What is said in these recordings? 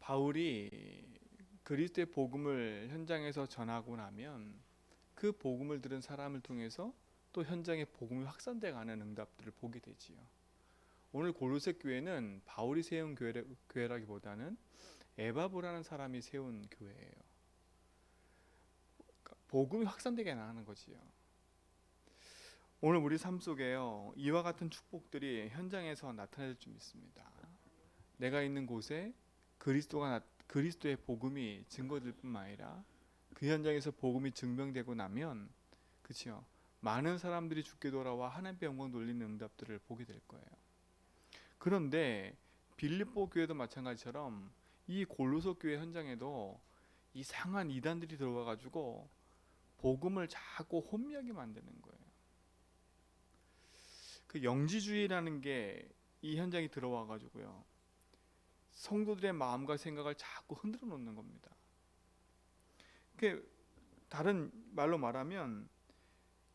바울이 그리스도의 복음을 현장에서 전하고 나면 그 복음을 들은 사람을 통해서 또 현장에 복음이 확산돼 가는 응답들을 보게 되지요. 오늘 골로새 교회는 바울이 세운 교회라기보다는 에바브라는 사람이 세운 교회예요. 그러니까 복음이 확산되게 나가는 거지요. 오늘 우리 삶 속에요, 이와 같은 축복들이 현장에서 나타날 줄 믿습니다. 내가 있는 곳에 그리스도의 복음이 증거될 뿐만 아니라 그 현장에서 복음이 증명되고 나면, 그치요, 많은 사람들이 죽게 돌아와 하나님의 영광 돌리는 응답들을 보게 될 거예요. 그런데 빌립보 교회도 마찬가지처럼 이 골로새 교회 현장에도 이상한 이단들이 들어와 가지고 복음을 자꾸 혼미하게 만드는 거예요. 그 영지주의라는 게 이 현장에 들어와 가지고요, 성도들의 마음과 생각을 자꾸 흔들어 놓는 겁니다. 그 다른 말로 말하면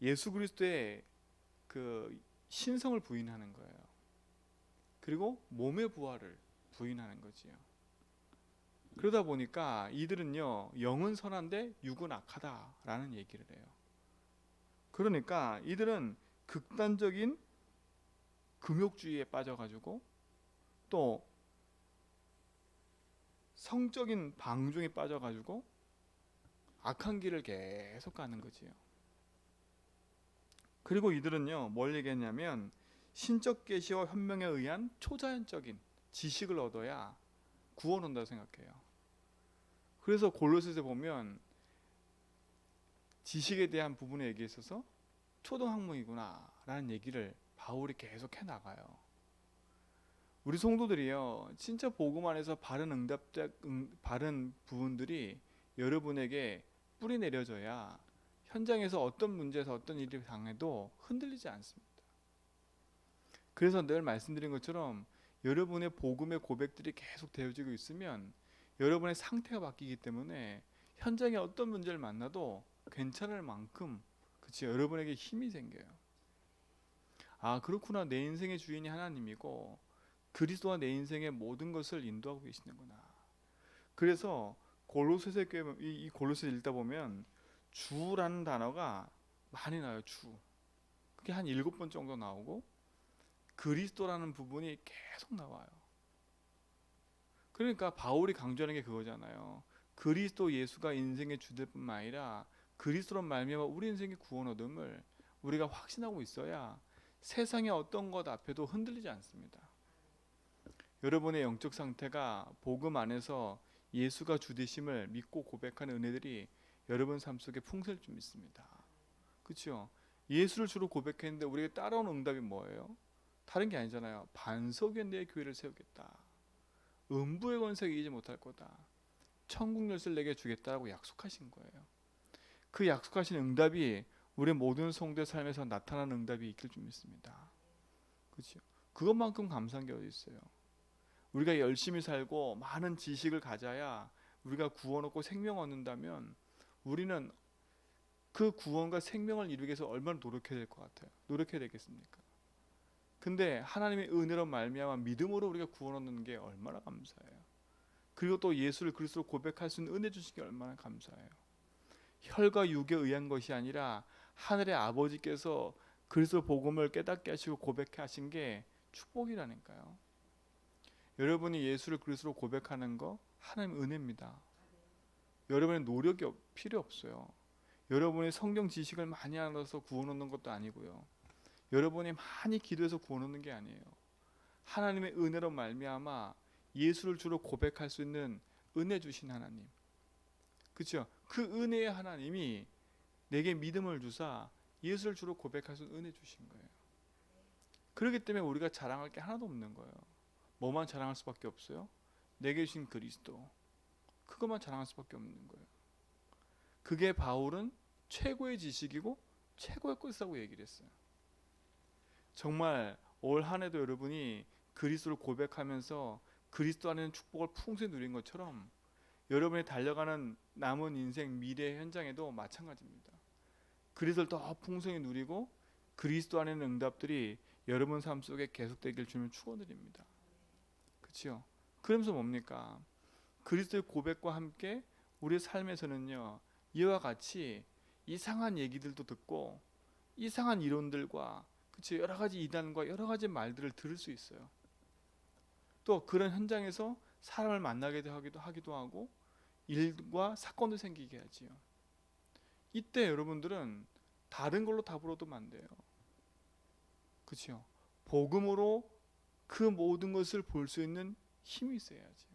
예수 그리스도의 그 신성을 부인하는 거예요. 그리고 몸의 부활을 부인하는 거지요. 그러다 보니까 이들은요, 영은 선한데 육은 악하다라는 얘기를 해요. 그러니까 이들은 극단적인 금욕주의에 빠져가지고 또 성적인 방종에 빠져가지고 악한 길을 계속 가는 거지요. 그리고 이들은요, 뭘 얘기했냐면 신적 계시와 현명에 의한 초자연적인 지식을 얻어야 구원 온다고 생각해요. 그래서 골로새서 보면 지식에 대한 부분에 얘기에 있어서 초등학문이구나 라는 얘기를 바울이 계속 해나가요. 우리 성도들이요, 진짜 복음 안에서 바른 부분들이 여러분에게 뿌리 내려져야 현장에서 어떤 문제에서 어떤 일이 당해도 흔들리지 않습니다. 그래서 늘 말씀드린 것처럼 여러분의 복음의 고백들이 계속 되어지고 있으면 여러분의 상태가 바뀌기 때문에 현장에 어떤 문제를 만나도 괜찮을 만큼, 그치, 여러분에게 힘이 생겨요. 아, 그렇구나, 내 인생의 주인이 하나님이고 그리스도와 내 인생의 모든 것을 인도하고 계시는구나. 그래서 골로새서 이 골로새 읽다 보면 주라는 단어가 많이 나와요. 주. 그게 한 7번 정도 나오고 그리스도라는 부분이 계속 나와요. 그러니까 바울이 강조하는 게 그거잖아요. 그리스도 예수가 인생의 주될 뿐만 아니라 그리스도로 말미암아 우리 인생의 구원 얻음을 우리가 확신하고 있어야 세상의 어떤 것 앞에도 흔들리지 않습니다. 여러분의 영적 상태가 복음 안에서 예수가 주 되심을 믿고 고백하는 은혜들이 여러분 삶 속에 풍성할 줄 믿습니다. 그렇죠? 예수를 주로 고백했는데 우리가 따라오는 응답이 뭐예요? 다른 게 아니잖아요. 반석 위에 내 교회를 세우겠다. 음부의 권세가 이기지 못할 거다. 천국 열쇠를 내게 주겠다라고 약속하신 거예요. 그 약속하신 응답이 우리 모든 성도의 삶에서 나타나는 응답이 있길 줄 믿습니다. 그렇죠? 그것만큼 감사한 게 어디 있어요? 우리가 열심히 살고 많은 지식을 가져야 우리가 구원 얻고 생명 얻는다면 우리는 그 구원과 생명을 이루기 위해서 얼마나 노력해야 될 것 같아요? 노력해야 되겠습니까? 근데 하나님의 은혜로 말미암아 믿음으로 우리가 구원 얻는 게 얼마나 감사해요. 그리고 또 예수를 그리스도로 고백할 수 있는 은혜 주신 게 얼마나 감사해요. 혈과 육에 의한 것이 아니라 하늘의 아버지께서 그리스도 복음을 깨닫게 하시고 고백해 하신 게 축복이라니까요. 여러분이 예수를 그리스도로 고백하는 거 하나님의 은혜입니다. 여러분의 노력이 필요 없어요. 여러분이 성경 지식을 많이 알아서 구원 얻는 것도 아니고요. 여러분이 많이 기도해서 구원 얻는 게 아니에요. 하나님의 은혜로 말미암아 예수를 주로 고백할 수 있는 은혜 주신 하나님. 그렇죠? 그 은혜의 하나님이 내게 믿음을 주사 예수를 주로 고백할 수 있는 은혜 주신 거예요. 그렇기 때문에 우리가 자랑할 게 하나도 없는 거예요. 뭐만 자랑할 수밖에 없어요? 내게 주신 그리스도. 그것만 자랑할 수밖에 없는 거예요. 그게 바울은 최고의 지식이고 최고의 것이라고 얘기를 했어요. 정말 올 한 해도 여러분이 그리스도를 고백하면서 그리스도 안에는 축복을 풍성히 누린 것처럼 여러분이 달려가는 남은 인생 미래 현장에도 마찬가지입니다. 그리스도를 더 풍성히 누리고 그리스도 안에는 응답들이 여러분 삶 속에 계속되길 주님 축원드립니다. 그렇죠? 그러면서 뭡니까? 그리스도의 고백과 함께 우리의 삶에서는요, 이와 같이 이상한 얘기들도 듣고 이상한 이론들과 그치, 여러 가지 이단과 여러 가지 말들을 들을 수 있어요. 또 그런 현장에서 사람을 만나게 하기도 하고 일과 사건도 생기게 하지요. 이때 여러분들은 다른 걸로 답을 얻으면 안 돼요. 그렇죠? 복음으로 그 모든 것을 볼 수 있는 힘이 있어야지.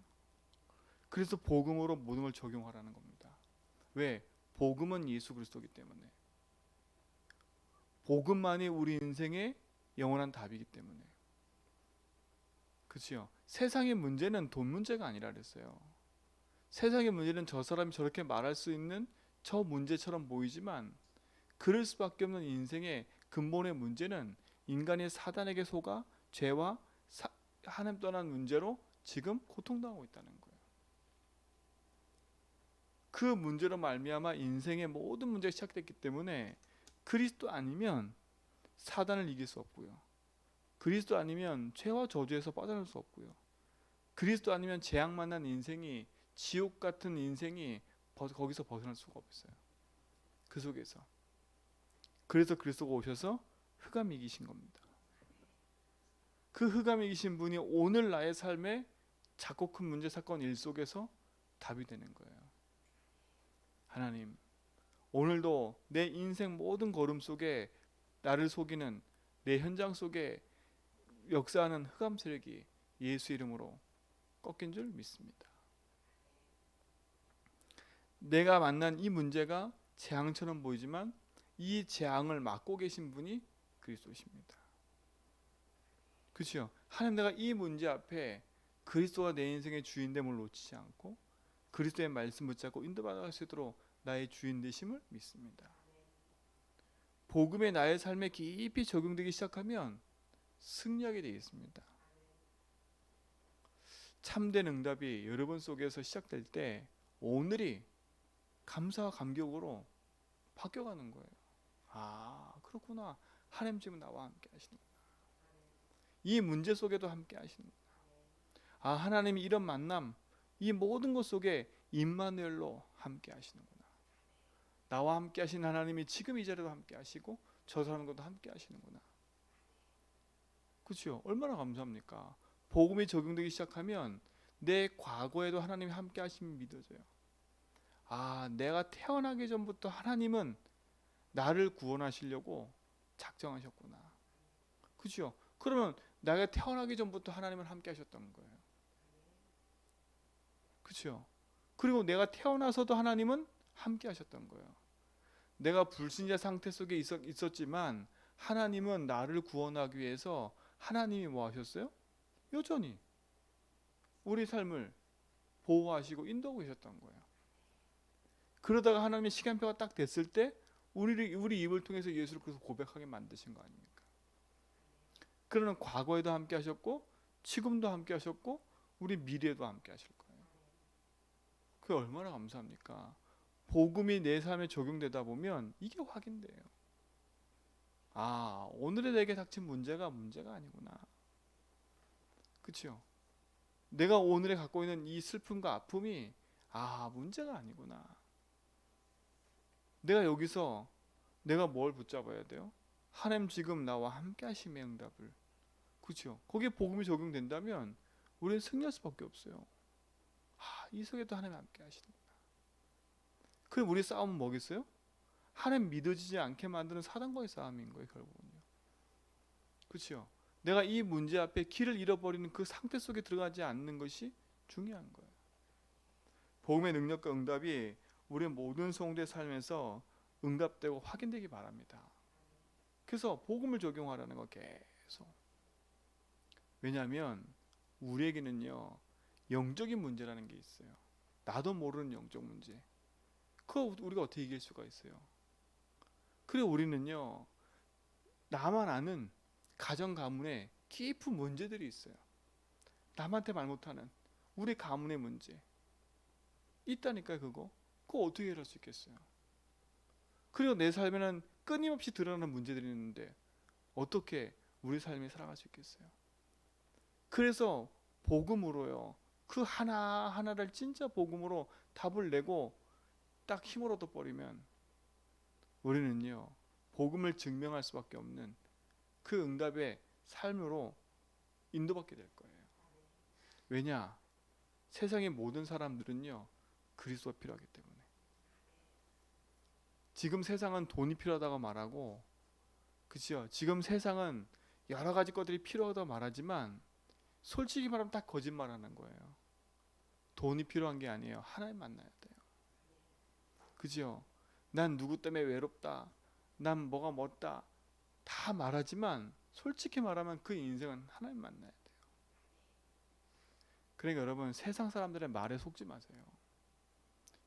그래서 복음으로 모든 걸 적용하라는 겁니다. 왜? 복음은 예수 그리스도이기 때문에. 복음만이 우리 인생의 영원한 답이기 때문에. 그렇죠? 세상의 문제는 돈 문제가 아니라 그랬어요. 세상의 문제는 저 사람이 저렇게 말할 수 있는 저 문제처럼 보이지만 그럴 수밖에 없는 인생의 근본의 문제는 인간이 사단에게 속아 죄와 하나님 떠난 문제로 지금 고통당하고 있다는 거예요. 그 문제로 말미암아 인생의 모든 문제가 시작됐기 때문에 그리스도 아니면 사단을 이길 수 없고요. 그리스도 아니면 죄와 저주에서 빠져날 수 없고요. 그리스도 아니면 재앙 만난 인생이 지옥 같은 인생이 거기서 벗어날 수가 없어요. 그 속에서. 그래서 그리스도가 오셔서 흑암 이기신 겁니다. 그 흑암 이기신 분이 오늘 나의 삶에 작고 큰 문제 사건 일 속에서 답이 되는 거예요. 하나님, 오늘도 내 인생 모든 걸음 속에 나를 속이는 내 현장 속에 역사하는 흑암 세력이 예수 이름으로 꺾인 줄 믿습니다. 내가 만난 이 문제가 재앙처럼 보이지만 이 재앙을 맡고 계신 분이 그리스도십니다. 그렇죠? 하나님, 내가 이 문제 앞에 그리스도가 내 인생의 주인됨을 놓치지 않고 그리스도의 말씀 붙잡고 인도받아갈 수 있도록 나의 주인 되심을 믿습니다. 복음이 나의 삶에 깊이 적용되기 시작하면 승리하게 되겠습니다. 참된 응답이 여러분 속에서 시작될 때 오늘이 감사와 감격으로 바뀌어가는 거예요. 아, 그렇구나. 하나님 지금 나와 함께 하시는구나. 이 문제 속에도 함께 하시는구나. 아, 하나님이 이런 만남, 이 모든 것 속에 임마누엘로 함께 하시는구나. 나와 함께 하신 하나님이 지금 이 자리도 함께 하시고 저 사람과도 함께 하시는구나. 그렇죠? 얼마나 감사합니까? 복음이 적용되기 시작하면 내 과거에도 하나님이 함께 하심이 믿어져요. 아, 내가 태어나기 전부터 하나님은 나를 구원하시려고 작정하셨구나. 그렇죠? 그러면 내가 태어나기 전부터 하나님은 함께 하셨던 거예요. 그렇죠? 그리고 내가 태어나서도 하나님은 함께 하셨던 거예요. 내가 불신자 상태 속에 있었지만 하나님은 나를 구원하기 위해서 하나님이 뭐 하셨어요? 여전히 우리 삶을 보호하시고 인도하고 계셨던 거예요. 그러다가 하나님의 시간표가 딱 됐을 때 우리 입을 통해서 예수를 그래서 고백하게 만드신 거 아닙니까? 그러는 과거에도 함께 하셨고 지금도 함께 하셨고 우리 미래에도 함께 하실 거예요. 그게 얼마나 감사합니까? 복음이 내 삶에 적용되다 보면 이게 확인돼요. 아, 오늘의 내게 닥친 문제가 아니구나. 그렇죠? 내가 오늘에 갖고 있는 이 슬픔과 아픔이 문제가 아니구나. 내가 여기서 내가 뭘 붙잡아야 돼요? 하나님 지금 나와 함께 하심의 응답을. 그렇죠? 거기에 복음이 적용된다면 우리는 승리할 수밖에 없어요. 이 속에도 하나님 함께 하시는구나. 그럼 우리 싸움은 뭐겠어요? 하나님 믿어지지 않게 만드는 사단과의 싸움인 거예요, 결국은요. 그렇죠? 내가 이 문제 앞에 길을 잃어버리는 그 상태 속에 들어가지 않는 것이 중요한 거예요. 복음의 능력과 응답이 우리 모든 성도의 삶에서 응답되고 확인되기 바랍니다. 그래서 복음을 적용하라는 거 계속. 왜냐하면 우리에게는요 영적인 문제라는 게 있어요. 나도 모르는 영적 문제. 그거 우리가 어떻게 이길 수가 있어요? 그래 우리는요 나만 아는 가정 가문에 깊은 문제들이 있어요. 남한테 말 못하는 우리 가문의 문제 있다니까요. 그거 어떻게 해결할 수 있겠어요? 그리고 내 삶에는 끊임없이 드러나는 문제들이 있는데 어떻게 우리 삶이 살아갈 수 있겠어요? 그래서 복음으로요 그 하나하나를 진짜 복음으로 답을 내고 딱 힘을 얻어버리면 우리는요 복음을 증명할 수밖에 없는 그 응답의 삶으로 인도받게 될 거예요. 왜냐? 세상의 모든 사람들은요 그리스도가 필요하기 때문에. 지금 세상은 돈이 필요하다고 말하고, 그치요? 지금 세상은 여러 가지 것들이 필요하다고 말하지만 솔직히 말하면 다 거짓말하는 거예요. 돈이 필요한 게 아니에요. 하나님 만나야 돼요. 그죠? 난 누구 때문에 외롭다. 난 뭐가 멋다. 다 말하지만 솔직히 말하면 그 인생은 하나님 만나야 돼요. 그러니까 여러분 세상 사람들의 말에 속지 마세요.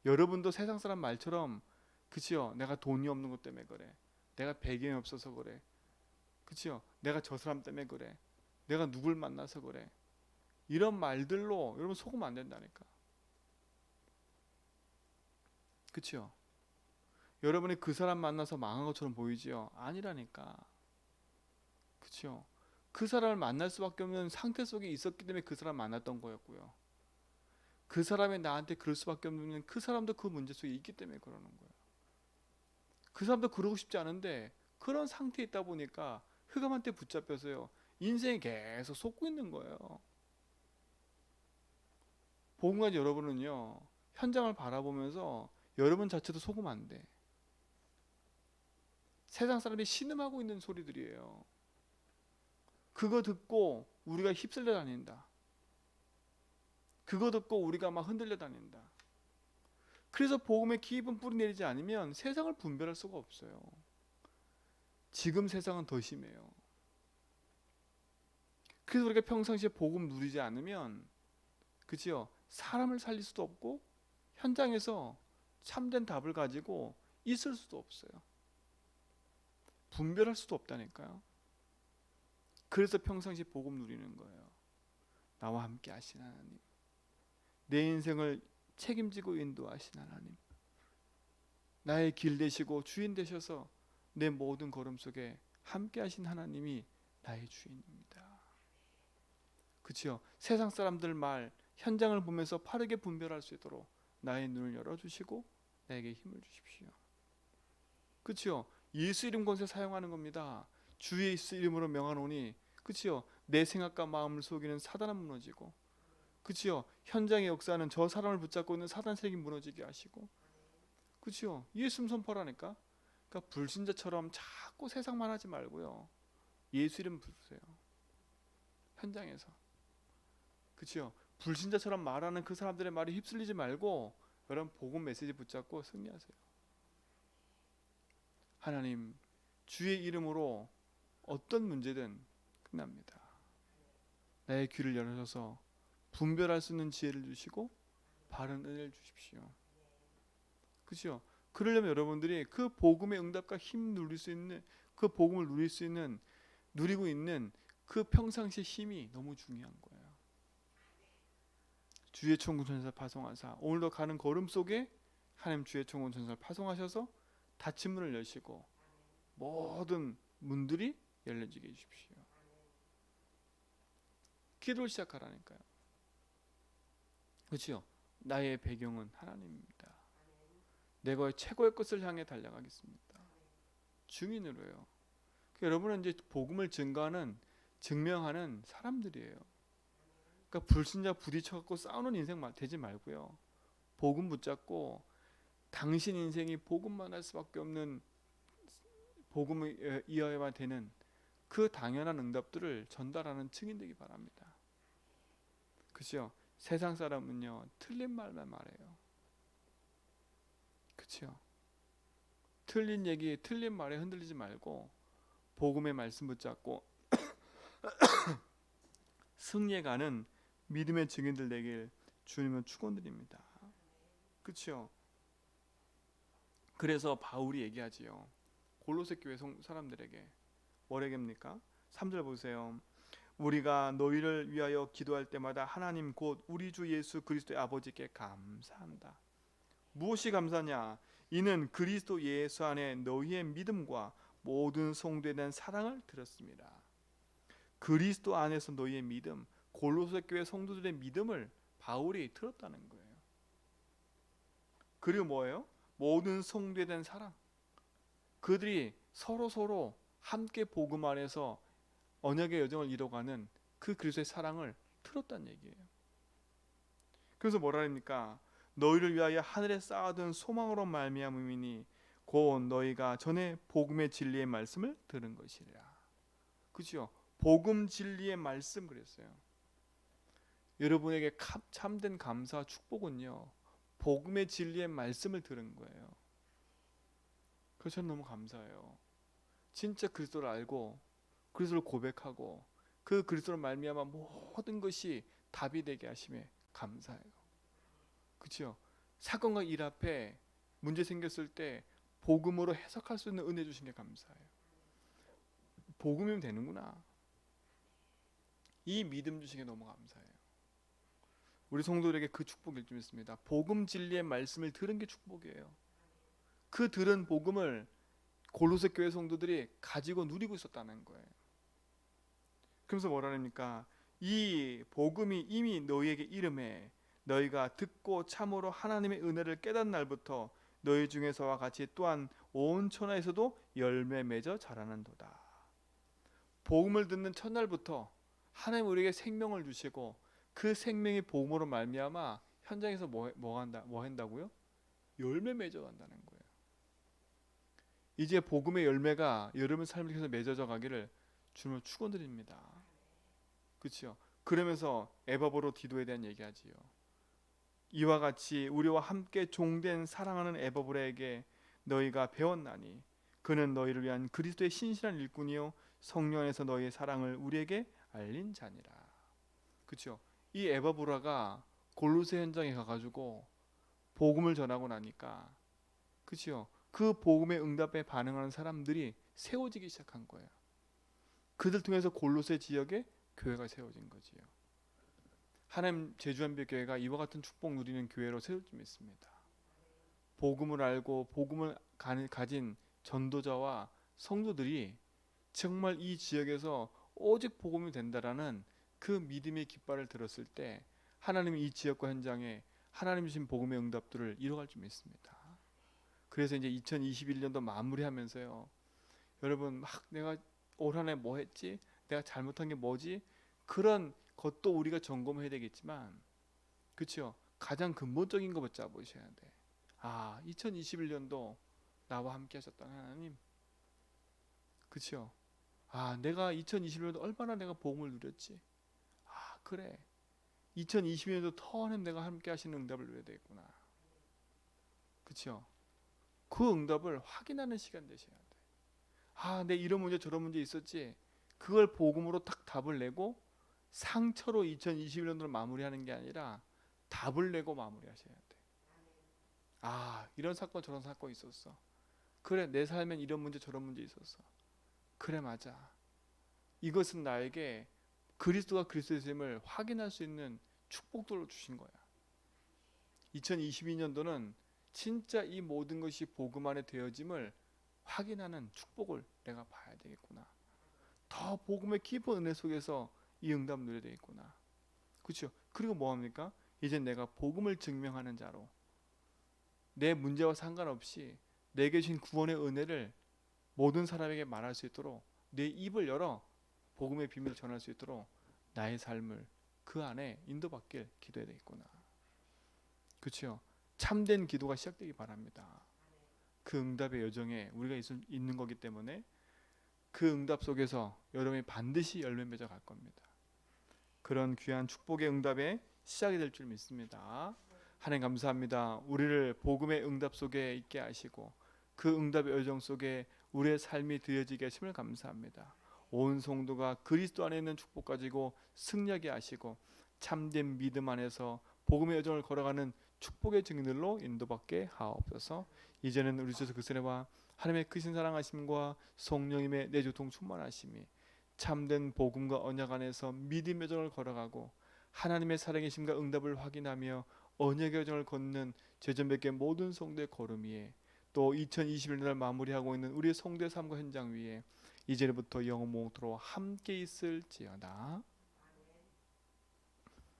여러분도 세상 사람 말처럼 그치요? 내가 돈이 없는 것 때문에 그래. 내가 배경이 없어서 그래. 그치요? 내가 저 사람 때문에 그래. 내가 누굴 만나서 그래. 이런 말들로 여러분 속으면 안 된다니까. 그치요? 여러분이 그 사람 만나서 망한 것처럼 보이지요? 아니라니까. 그치요? 그 사람을 만날 수밖에 없는 상태 속에 있었기 때문에 그 사람 만났던 거였고요. 그 사람이 나한테 그럴 수밖에 없는 그 사람도 그 문제 속에 있기 때문에 그러는 거예요. 그 사람도 그러고 싶지 않은데 그런 상태에 있다 보니까 흑암한테 붙잡혀서요 인생이 계속 속고 있는 거예요. 복음가지 여러분은요 현장을 바라보면서 여러분 자체도 속으면 안 돼. 세상 사람이 신음하고 있는 소리들이에요. 그거 듣고 우리가 휩쓸려 다닌다. 그거 듣고 우리가 막 흔들려 다닌다. 그래서 복음의 깊은 뿌리 내리지 않으면 세상을 분별할 수가 없어요. 지금 세상은 더 심해요. 그래서 우리가 평상시에 복음 누리지 않으면 그치요? 사람을 살릴 수도 없고 현장에서 참된 답을 가지고 있을 수도 없어요. 분별할 수도 없다니까요. 그래서 평상시 복음 누리는 거예요. 나와 함께 하신 하나님, 내 인생을 책임지고 인도하신 하나님, 나의 길 되시고 주인 되셔서 내 모든 걸음 속에 함께 하신 하나님이 나의 주인입니다. 그치요? 세상 사람들 말 현장을 보면서 빠르게 분별할 수 있도록 나의 눈을 열어주시고 나에게 힘을 주십시오. 그치요? 예수 이름 권세 사용하는 겁니다. 주 예수 이름으로 명하노니, 그치요? 내 생각과 마음을 속이는 사단은 무너지고, 그치요? 현장의 역사는 저 사람을 붙잡고 있는 사단 세력이 무너지게 하시고, 그치요? 예수 선포라니까. 그러니까 불신자처럼 자꾸 세상만 하지 말고요. 예수 이름 부르세요. 현장에서. 그치요? 불신자처럼 말하는 그 사람들의 말에 휩쓸리지 말고 여러분 복음 메시지 붙잡고 승리하세요. 하나님 주의 이름으로 어떤 문제든 끝납니다. 나의 귀를 열어서 분별할 수 있는 지혜를 주시고 바른 은혜를 주십시오. 그렇죠? 그러려면 여러분들이 그 복음의 응답과 힘 누릴 수 있는 그 복음을 누릴 수 있는 누리고 있는 그 평상시 힘이 너무 중요한 거예요. 주의 천군 천사 파송하사 오늘도 가는 걸음 속에 하나님 주의 천군 천사를 파송하셔서 닫힌 문을 여시고 모든 문들이 열려지게 해주십시오. 기도를 시작하라니까요. 그렇죠? 나의 배경은 하나님입니다. 내가 최고의 것을 향해 달려가겠습니다. 증인으로요. 여러분은 이제 복음을 증명하는 사람들이에요. 그러니까 불신자 부딪혀갖고 싸우는 인생 되지 말고요. 복음 붙잡고 당신 인생이 복음만 할 수밖에 없는 복음을 이어야만 되는 그 당연한 응답들을 전달하는 증인 되기 바랍니다. 그렇죠? 세상 사람은요 틀린 말만 말해요. 그렇죠? 틀린 얘기, 틀린 말에 흔들리지 말고 복음의 말씀 붙잡고 승리에 가는 믿음의 증인들 되길 주님은 축원드립니다. 그렇죠? 그래서 바울이 얘기하지요. 골로새 교회 사람들에게 뭐라겠습니까? 3절 보세요. 우리가 너희를 위하여 기도할 때마다 하나님 곧 우리 주 예수 그리스도의 아버지께 감사한다. 무엇이 감사냐? 이는 그리스도 예수 안에 너희의 믿음과 모든 성도에 대한 사랑을 들었습니다. 그리스도 안에서 너희의 믿음, 골로새 교회 성도들의 믿음을 바울이 들었다는 거예요. 그리고 뭐예요? 모든 성도에 대한 사랑. 그들이 서로 함께 복음 안에서 언약의 여정을 이뤄가는 그 그리스도의 사랑을 들었다는 얘기예요. 그래서 뭐라 합니까? 너희를 위하여 하늘에 쌓아둔 소망으로 말미암음이니 곧 너희가 전에 복음의 진리의 말씀을 들은 것이라. 그죠? 복음 진리의 말씀 그랬어요. 여러분에게 참된 감사와 축복은요, 복음의 진리의 말씀을 들은 거예요. 그래서 저는 너무 감사해요. 진짜 그리스도를 알고 그리스도를 고백하고 그 그리스도로 말미암아 모든 것이 답이 되게 하심에 감사해요. 그렇죠? 사건과 일 앞에 문제 생겼을 때 복음으로 해석할 수 있는 은혜 주신 게 감사해요. 복음이면 되는구나. 이 믿음 주신 게 너무 감사해요. 우리 성도들에게 그 축복이 좀 있습니다. 복음 진리의 말씀을 들은 게 축복이에요. 그 들은 복음을 골로새 교회 성도들이 가지고 누리고 있었다는 거예요. 그러면서 뭐라 합니까? 이 복음이 이미 너희에게 이름해 너희가 듣고 참으로 하나님의 은혜를 깨닫는 날부터 너희 중에서와 같이 또한 온 천하에서도 열매 맺어 자라는도다. 복음을 듣는 첫날부터 하나님 우리에게 생명을 주시고 그 생명이 복음으로 말미암아 현장에서 뭐 한다고요? 열매 맺어 간다는 거예요. 이제 복음의 열매가 여러분 삶을 통해서 맺어져 가기를 주님을 축원드립니다. 그렇죠? 그러면서 에바브로 디도에 대한 얘기하지요. 이와 같이 우리와 함께 종된 사랑하는 에바브로에게 너희가 배웠나니 그는 너희를 위한 그리스도의 신실한 일꾼이요 성령 안에서 너희의 사랑을 우리에게 알린 자니라. 그렇죠? 이 에바브라가 골로새 현장에 가가지고 복음을 전하고 나니까, 그렇죠? 그 복음의 응답에 반응하는 사람들이 세워지기 시작한 거예요. 그들 통해서 골로새 지역에 교회가 세워진 거지요. 하나님 제주한별교회가 이와 같은 축복 누리는 교회로 세울 줄 믿습니다. 복음을 알고 복음을 가진 전도자와 성도들이 정말 이 지역에서 오직 복음이 된다라는 그 믿음의 깃발을 들었을 때 하나님이 이 지역과 현장에 하나님 주신 복음의 응답들을 이뤄갈 줄 믿습니다. 그래서 이제 2021년도 마무리하면서요, 여러분 막 내가 올 한 해 뭐 했지? 내가 잘못한 게 뭐지? 그런 것도 우리가 점검해야 되겠지만, 그렇죠? 가장 근본적인 거 붙잡아 보셔야 돼. 2021년도 나와 함께 하셨던 하나님, 그렇죠? 내가 2021년도 얼마나 내가 복음을 누렸지? 그래. 2022년도 더 하나님 내가 함께 하시는 응답을 누려야 되겠구나. 그렇죠? 그 응답을 확인하는 시간 되셔야 돼. 내 이런 문제 저런 문제 있었지. 그걸 복음으로 딱 답을 내고 상처로 2021년도를 마무리하는 게 아니라 답을 내고 마무리하셔야 돼. 이런 사건 저런 사건 있었어. 그래, 내 삶엔 이런 문제 저런 문제 있었어. 그래, 맞아. 이것은 나에게 그리스도가 그리스도임을 확인할 수 있는 축복들로 주신 거야. 2022년도는 진짜 이 모든 것이 복음 안에 되어짐을 확인하는 축복을 내가 봐야 되겠구나. 더 복음의 깊은 은혜 속에서 이 응답 누려야 되겠구나. 그렇죠? 그리고 뭐합니까? 이제 내가 복음을 증명하는 자로 내 문제와 상관없이 내게 주신 구원의 은혜를 모든 사람에게 말할 수 있도록 내 입을 열어 복음의 비밀을 전할 수 있도록 나의 삶을 그 안에 인도받길 기도해야 되겠구나. 그렇죠? 참된 기도가 시작되기 바랍니다. 그 응답의 여정에 우리가 있는 거기 때문에 그 응답 속에서 여러분이 반드시 열매 맺어 갈 겁니다. 그런 귀한 축복의 응답의 시작이 될 줄 믿습니다. 하나님 감사합니다. 우리를 복음의 응답 속에 있게 하시고 그 응답의 여정 속에 우리의 삶이 드려지게 하심을 감사합니다. 온 성도가 그리스도 안에 있는 축복 가지고 승리하게 하시고 참된 믿음 안에서 복음의 여정을 걸어가는 축복의 증인들로 인도받게 하옵소서. 이제는 우리 주 그리스도와 하나님의 크신 사랑하심과 성령님의 내주통 충만하심이 참된 복음과 언약 안에서 믿음의 여정을 걸어가고 하나님의 살아계심과 응답을 확인하며 언약의 여정을 걷는 제전백의 모든 성도의 걸음 위에 또 2021년을 마무리하고 있는 우리 성도의 삶과 현장 위에 이제부터 영원토록 함께 있을지어다.